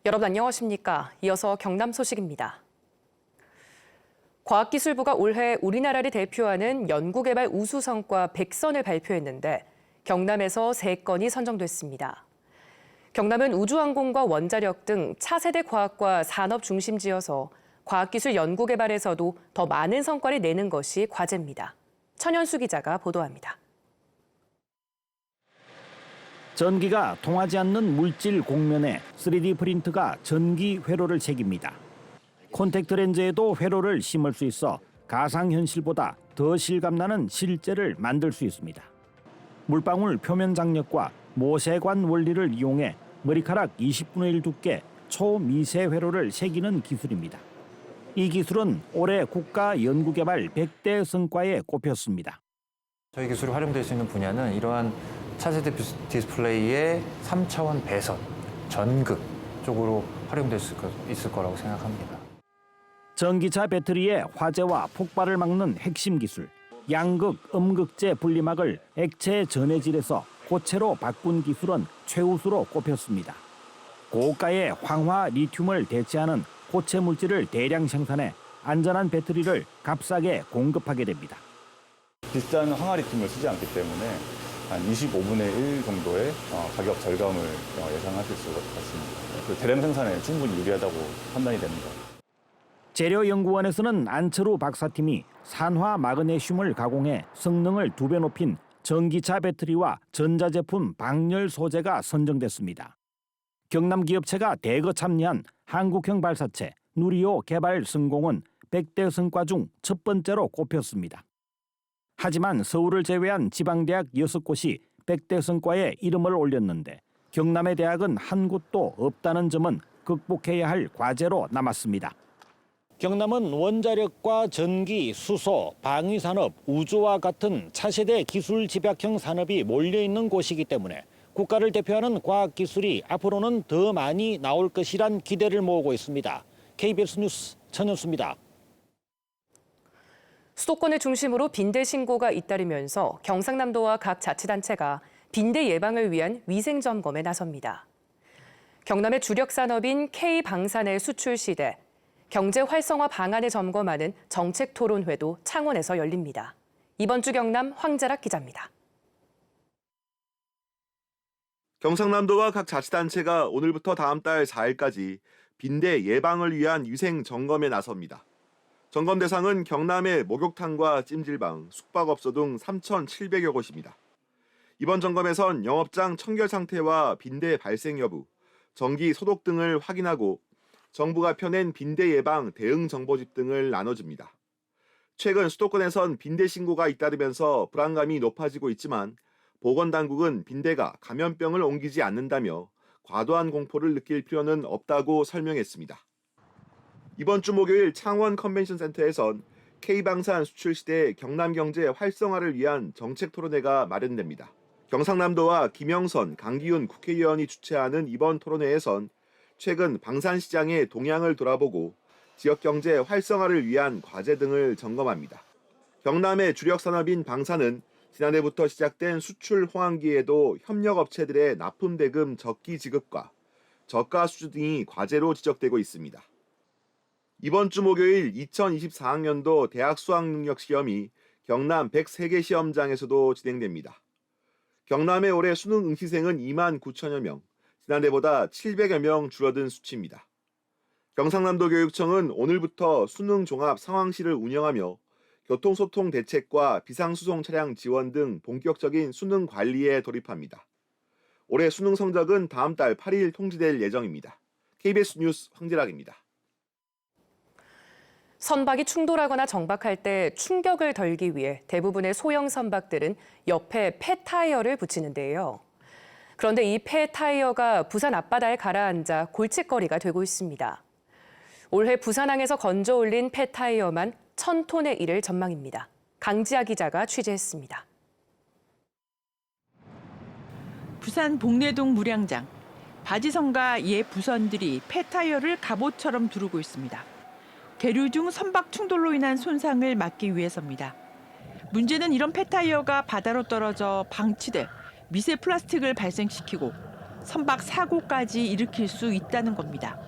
여러분 안녕하십니까? 이어서 경남 소식입니다. 과학기술부가 올해 우리나라를 대표하는 연구개발 우수 성과 100선을 발표했는데 경남에서 3건이 선정됐습니다. 경남은 우주항공과 원자력 등 차세대 과학과 산업 중심지여서 과학기술 연구개발에서도 더 많은 성과를 내는 것이 과제입니다. 천연수 기자가 보도합니다. 전기가 통하지 않는 물질 곡면에 3D 프린트가 전기 회로를 새깁니다. 콘택트 렌즈에도 회로를 심을 수 있어 가상현실보다 더 실감나는 실제를 만들 수 있습니다. 물방울 표면 장력과 모세관 원리를 이용해 머리카락 20분의 1 두께 초미세 회로를 새기는 기술입니다. 이 기술은 올해 국가 연구개발 100대 성과에 꼽혔습니다. 저희 기술이 활용될 수 있는 분야는 이러한 차세대 디스플레이의 3차원 배선, 전극 쪽으로 활용될 수 있을 거라고 생각합니다. 전기차 배터리의 화재와 폭발을 막는 핵심 기술, 양극, 음극재 분리막을 액체 전해질에서 고체로 바꾼 기술은 최우수로 꼽혔습니다. 고가의 황화 리튬을 대체하는 고체 물질을 대량 생산해 안전한 배터리를 값싸게 공급하게 됩니다. 비싼 황화 리튬을 쓰지 않기 때문에 한 25분의 1 정도의 가격 절감을 예상하실 수 있습니다. 대량 생산에 충분히 유리하다고 판단이 됩니다. 재료연구원에서는 안철우 박사팀이 산화 마그네슘을 가공해 성능을 2배 높인 전기차 배터리와 전자제품 방열 소재가 선정됐습니다. 경남 기업체가 대거 참여한 한국형 발사체 누리호 개발 성공은 100대 성과 중 첫 번째로 꼽혔습니다. 하지만 서울을 제외한 지방대학 6곳이 100대 성과에 이름을 올렸는데 경남의 대학은 한 곳도 없다는 점은 극복해야 할 과제로 남았습니다. 경남은 원자력과 전기, 수소, 방위산업, 우주와 같은 차세대 기술 집약형 산업이 몰려있는 곳이기 때문에 국가를 대표하는 과학기술이 앞으로는 더 많이 나올 것이란 기대를 모으고 있습니다. KBS 뉴스 천연수입니다. 수도권을 중심으로 빈대 신고가 잇따르면서 경상남도와 각 자치단체가 빈대 예방을 위한 위생 점검에 나섭니다. 경남의 주력 산업인 K방산의 수출 시대, 경제 활성화 방안을 점검하는 정책 토론회도 창원에서 열립니다. 이번 주 경남 황자락 기자입니다. 경상남도와 각 자치단체가 오늘부터 다음 달 4일까지 빈대 예방을 위한 위생 점검에 나섭니다. 점검 대상은 경남의 목욕탕과 찜질방, 숙박업소 등 3,700여 곳입니다. 이번 점검에선 영업장 청결 상태와 빈대 발생 여부, 정기 소독 등을 확인하고 정부가 펴낸 빈대 예방 대응 정보집 등을 나눠줍니다. 최근 수도권에선 빈대 신고가 잇따르면서 불안감이 높아지고 있지만 보건당국은 빈대가 감염병을 옮기지 않는다며 과도한 공포를 느낄 필요는 없다고 설명했습니다. 이번 주 목요일 창원 컨벤션센터에선 K방산 수출 시대 경남 경제 활성화를 위한 정책 토론회가 마련됩니다. 경상남도와 김영선, 강기훈 국회의원이 주최하는 이번 토론회에선 최근 방산시장의 동향을 돌아보고 지역 경제 활성화를 위한 과제 등을 점검합니다. 경남의 주력 산업인 방산은 지난해부터 시작된 수출 호황기에도 협력업체들의 납품대금 적기 지급과 저가 수주 등이 과제로 지적되고 있습니다. 이번 주 목요일 2024학년도 대학 수학능력시험이 경남 103개 시험장에서도 진행됩니다. 경남의 올해 수능 응시생은 2만 9천여 명, 지난해보다 700여 명 줄어든 수치입니다. 경상남도 교육청은 오늘부터 수능 종합 상황실을 운영하며 교통소통 대책과 비상수송 차량 지원 등 본격적인 수능 관리에 돌입합니다. 올해 수능 성적은 다음 달 8일 통지될 예정입니다. KBS 뉴스 황지락입니다. 선박이 충돌하거나 정박할 때 충격을 덜기 위해 대부분의 소형 선박들은 옆에 폐타이어를 붙이는데요. 그런데 이 폐타이어가 부산 앞바다에 가라앉아 골칫거리가 되고 있습니다. 올해 부산항에서 건져 올린 폐타이어만 1,000톤에 이를 전망입니다. 강지아 기자가 취재했습니다. 부산 복례동 무량장. 바지선과 옛 부선들이 폐타이어를 갑옷처럼 두르고 있습니다. 계류 중 선박 충돌로 인한 손상을 막기 위해서입니다. 문제는 이런 폐타이어가 바다로 떨어져 방치돼 미세 플라스틱을 발생시키고 선박 사고까지 일으킬 수 있다는 겁니다.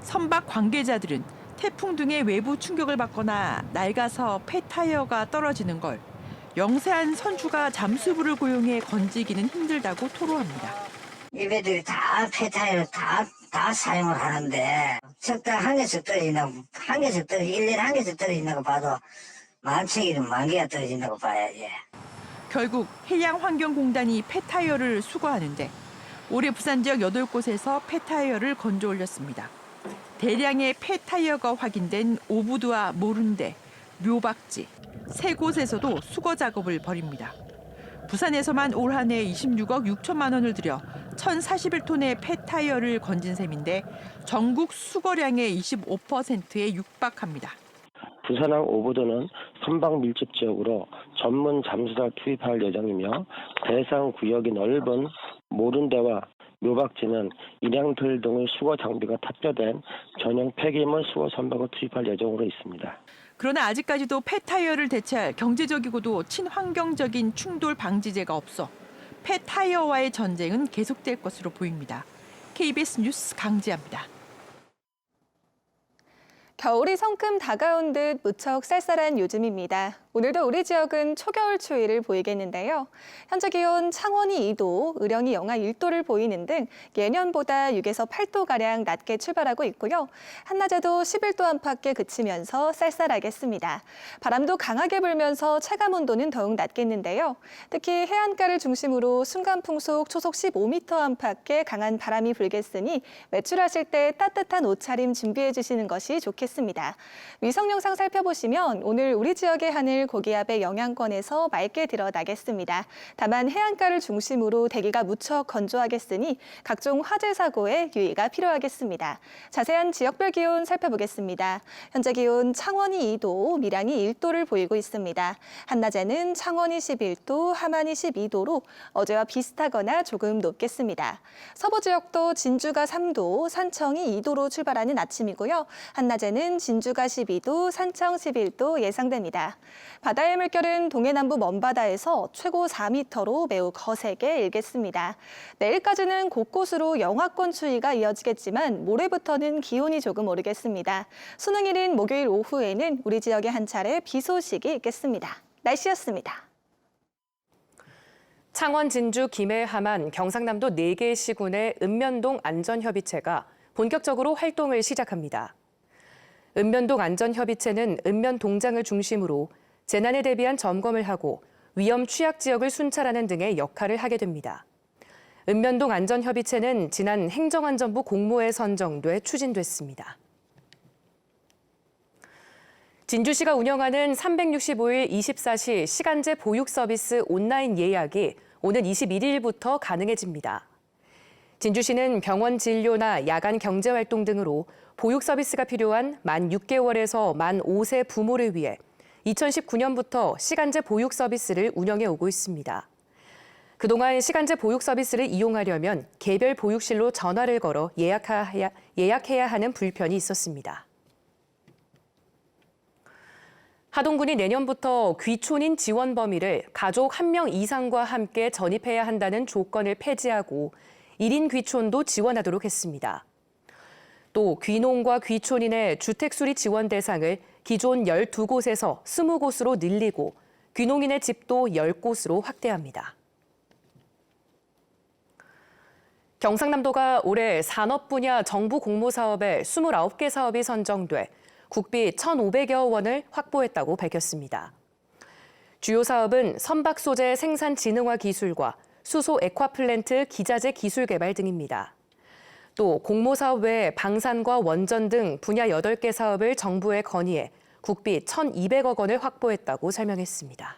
선박 관계자들은 태풍 등의 외부 충격을 받거나 낡아서 폐타이어가 떨어지는 걸 영세한 선주가 잠수부를 고용해 건지기는 힘들다고 토로합니다. 이 배들이 다 폐타이어 다 사용을 하는데 석달 한 개씩 떨어진다고, 한 개씩 떨어지, 1년에 한 개씩 떨어진다고 봐도 만척이든 만 개가 떨어진다고 봐야지. 결국 해양환경공단이 폐타이어를 수거하는데 올해 부산 지역 8곳에서 폐타이어를 건져 올렸습니다. 대량의 폐타이어가 확인된 오부두와 모룬대, 묘박지, 3곳에서도 수거 작업을 벌입니다. 부산에서만 올 한 해 26억 6천만 원을 들여 1,041톤의 폐타이어를 건진 셈인데 전국 수거량의 25%에 육박합니다. 부산항 오부도는 선박 밀집 지역으로 전문 잠수사를 투입할 예정이며 대상 구역이 넓은 모룬대와 묘박지는 일양틀 등의 수거 장비가 탑재된 전용 폐기물 수거 선박을 투입할 예정으로 있습니다. 그러나 아직까지도 폐타이어를 대체할 경제적이고도 친환경적인 충돌 방지제가 없어 폐타이어와의 전쟁은 계속될 것으로 보입니다. KBS 뉴스 강지아입니다. 겨울이 성큼 다가온 듯 무척 쌀쌀한 요즘입니다. 오늘도 우리 지역은 초겨울 추위를 보이겠는데요. 현재 기온 창원이 2도, 의령이 영하 1도를 보이는 등 예년보다 6에서 8도가량 낮게 출발하고 있고요. 한낮에도 11도 안팎에 그치면서 쌀쌀하겠습니다. 바람도 강하게 불면서 체감 온도는 더욱 낮겠는데요. 특히 해안가를 중심으로 순간풍속 초속 15m 안팎의 강한 바람이 불겠으니 외출하실 때 따뜻한 옷차림 준비해 주시는 것이 좋겠습니다. 위성 영상 살펴보시면 오늘 우리 지역의 하늘 고기압의 영향권에서 맑게 드러나겠습니다. 다만 해안가를 중심으로 대기가 무척 건조하겠으니 각종 화재 사고에 유의가 필요하겠습니다. 자세한 지역별 기온 살펴보겠습니다. 현재 기온 창원이 2도, 밀양이 1도를 보이고 있습니다. 한낮에는 창원이 11도, 함안이 12도로 어제와 비슷하거나 조금 높겠습니다. 서부 지역도 진주가 3도, 산청이 2도로 출발하는 아침이고요. 한낮에는 진주가 12도, 산청 11도 예상됩니다. 바다의 물결은 동해남부 먼바다에서 최고 4m로 매우 거세게 일겠습니다. 내일까지는 곳곳으로 영하권 추위가 이어지겠지만 모레부터는 기온이 조금 오르겠습니다. 수능일인 목요일 오후에는 우리 지역에 한 차례 비 소식이 있겠습니다. 날씨였습니다. 창원, 진주, 김해, 함안, 경상남도 4개 시군의 읍면동 안전협의체가 본격적으로 활동을 시작합니다. 읍면동 안전협의체는 읍면 동장을 중심으로 재난에 대비한 점검을 하고 위험 취약 지역을 순찰하는 등의 역할을 하게 됩니다. 읍면동 안전협의체는 지난 행정안전부 공모에 선정돼 추진됐습니다. 진주시가 운영하는 365일 24시 시간제 보육 서비스 온라인 예약이 오는 21일부터 가능해집니다. 진주시는 병원 진료나 야간 경제활동 등으로 보육 서비스가 필요한 만 6개월에서 만 5세 부모를 위해 2019년부터 시간제 보육 서비스를 운영해 오고 있습니다. 그동안 시간제 보육 서비스를 이용하려면 개별 보육실로 전화를 걸어 예약해야 하는 불편이 있었습니다. 하동군이 내년부터 귀촌인 지원 범위를 가족 1명 이상과 함께 전입해야 한다는 조건을 폐지하고 1인 귀촌도 지원하도록 했습니다. 또 귀농과 귀촌인의 주택수리 지원 대상을 기존 12곳에서 20곳으로 늘리고 귀농인의 집도 10곳으로 확대합니다. 경상남도가 올해 산업 분야 정부 공모 사업에 29개 사업이 선정돼 국비 1,500여 원을 확보했다고 밝혔습니다. 주요 사업은 선박 소재 생산 진흥화 기술과 수소 액화플랜트 기자재 기술 개발 등입니다. 또 공모 사업 외에 방산과 원전 등 분야 8개 사업을 정부에 건의해 국비 1,200억 원을 확보했다고 설명했습니다.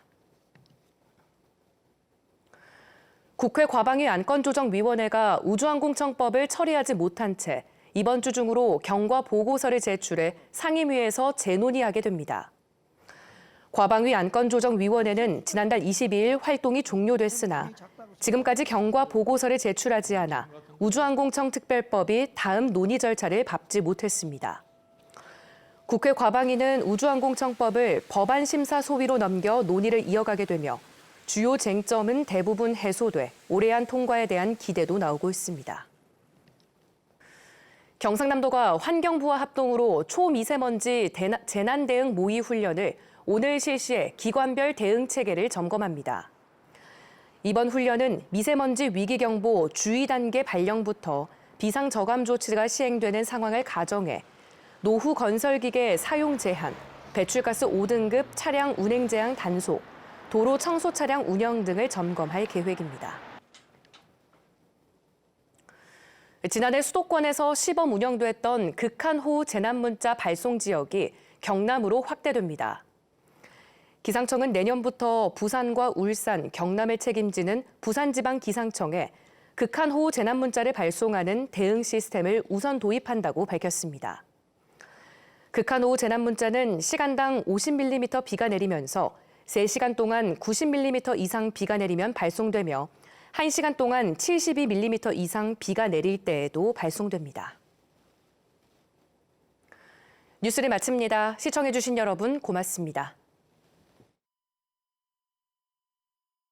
국회 과방위 안건조정위원회가 우주항공청법을 처리하지 못한 채 이번 주 중으로 경과 보고서를 제출해 상임위에서 재논의하게 됩니다. 과방위 안건조정위원회는 지난달 22일 활동이 종료됐으나 지금까지 경과 보고서를 제출하지 않아 우주항공청 특별법이 다음 논의 절차를 밟지 못했습니다. 국회 과방위는 우주항공청법을 법안 심사 소위로 넘겨 논의를 이어가게 되며 주요 쟁점은 대부분 해소돼 올해안 통과에 대한 기대도 나오고 있습니다. 경상남도가 환경부와 합동으로 초미세먼지 재난 대응 모의 훈련을 오늘 실시해 기관별 대응 체계를 점검합니다. 이번 훈련은 미세먼지 위기경보 주의 단계 발령부터 비상저감 조치가 시행되는 상황을 가정해 노후 건설기계 사용 제한, 배출가스 5등급 차량 운행 제한 단속, 도로 청소 차량 운영 등을 점검할 계획입니다. 지난해 수도권에서 시범 운영됐던 극한호우 재난문자 발송 지역이 경남으로 확대됩니다. 기상청은 내년부터 부산과 울산, 경남을 책임지는 부산지방기상청에 극한호우 재난문자를 발송하는 대응 시스템을 우선 도입한다고 밝혔습니다. 극한호우 재난문자는 시간당 50mm 비가 내리면서 3시간 동안 90mm 이상 비가 내리면 발송되며 1시간 동안 72mm 이상 비가 내릴 때에도 발송됩니다. 뉴스를 마칩니다. 시청해주신 여러분 고맙습니다.